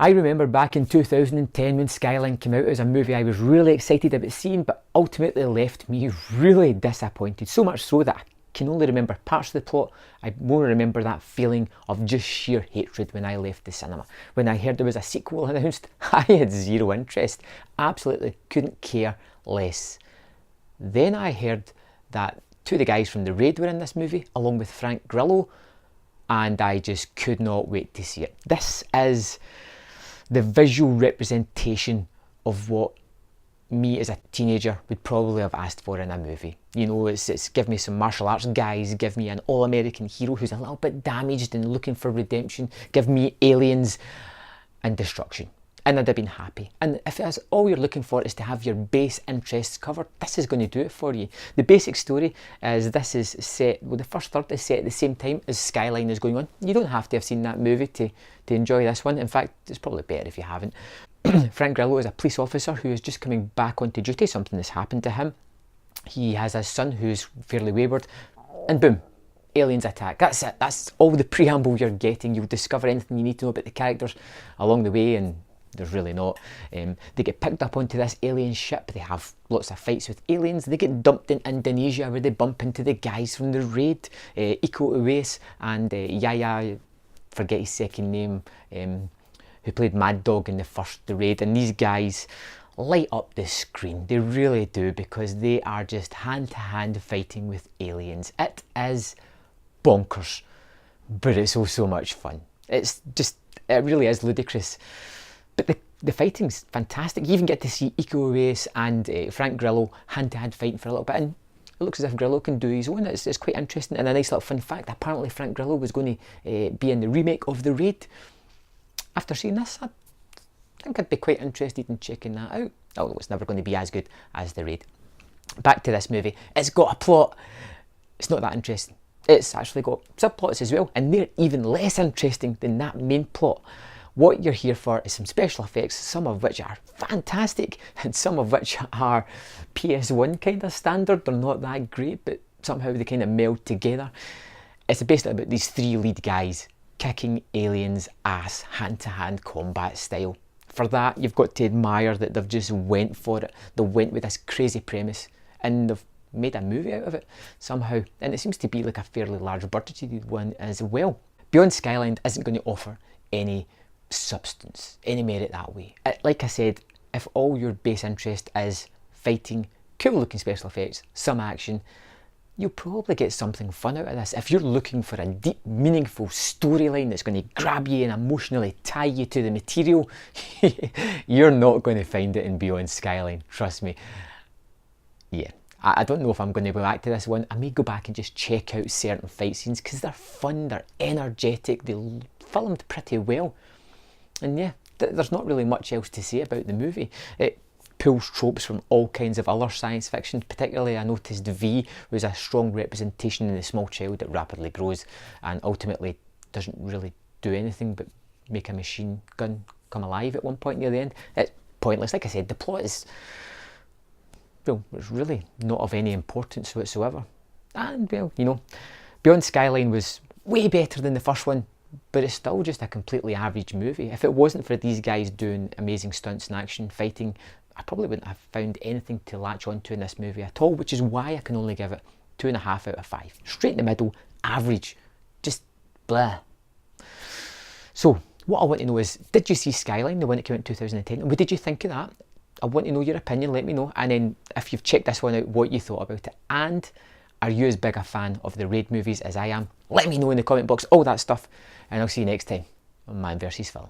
I remember back in 2010 when Skyline came out, as a movie I was really excited about seeing, but ultimately left me really disappointed. So much so that I can only remember parts of the plot. I more remember that feeling of just sheer hatred when I left the cinema. When I heard there was a sequel announced, I had zero interest. Absolutely couldn't care less. Then I heard that two of the guys from The Raid were in this movie, along with Frank Grillo, and I just could not wait to see it. This is the visual representation of what me as a teenager would probably have asked for in a movie. You know, it's give me some martial arts guys, give me an all-American hero who's a little bit damaged and looking for redemption, give me aliens and destruction. And I'd have been happy. And if that's all you're looking for is to have your base interests covered, this is going to do it for you. The basic story is this is set, well, the first third is set at the same time as Skyline is going on. You don't have to have seen that movie to enjoy this one. In fact, it's probably better if you haven't. Frank Grillo is a police officer who is just coming back onto duty. Something has happened to him. He has a son who's fairly wayward, and boom, aliens attack. That's it. That's all the preamble you're getting. You'll discover anything you need to know about the characters along the way, and there's really not. They get picked up onto this alien ship. They have lots of fights with aliens. They get dumped in Indonesia where they bump into the guys from The Raid, Iko Uwais and Yaya, forget his second name, who played Mad Dog in the first The Raid. And these guys light up the screen. They really do, because they are just hand-to-hand fighting with aliens. It is bonkers, but it's also much fun. It's just, it really is ludicrous. But the fighting's fantastic. You even get to see Iko Uwais and Frank Grillo hand-to-hand fighting for a little bit, and it looks as if Grillo can do his own. It's quite interesting. And a nice little fun fact, apparently Frank Grillo was going to be in the remake of The Raid. After seeing this, I think I'd be quite interested in checking that out. Although it's never going to be as good as The Raid. Back to this movie. It's got a plot. It's not that interesting. It's actually got subplots as well, and they're even less interesting than that main plot. What you're here for is some special effects, some of which are fantastic and some of which are PS1 kind of standard. They're not that great, but somehow they kind of meld together. It's basically about these three lead guys kicking aliens' ass, hand-to-hand combat style. For that, you've got to admire that they've just went for it. They went with this crazy premise and they've made a movie out of it somehow. And it seems to be like a fairly large budgeted one as well. Beyond Skyline isn't going to offer any substance, any merit that way. Like I said, if all your base interest is fighting, cool looking special effects, some action, you'll probably get something fun out of this. If you're looking for a deep, meaningful storyline that's going to grab you and emotionally tie you to the material, you're not going to find it in Beyond Skyline, trust me. Yeah, I don't know if I'm going to go back to this one. I may go back and just check out certain fight scenes because they're fun, they're energetic, they're filmed pretty well. And yeah, there's not really much else to say about the movie. It pulls tropes from all kinds of other science fiction. Particularly, I noticed V was a strong representation in the small child that rapidly grows and ultimately doesn't really do anything but make a machine gun come alive at one point near the end. It's pointless. Like I said, the plot is, well, it's really not of any importance whatsoever. And, well, you know, Beyond Skyline was way better than the first one, but it's still just a completely average movie. If it wasn't for these guys doing amazing stunts and action fighting, I probably wouldn't have found anything to latch onto in this movie at all, which is why I can only give it 2.5 out of 5. Straight in the middle, average, just blah. So what I want to know is, did you see Skyline, the one that came out in 2010? What did you think of that? I want to know your opinion, let me know. And then if you've checked this one out, what you thought about it. And are you as big a fan of the Raid movies as I am? Let me know in the comment box, all that stuff. And I'll see you next time on Man vs. Film.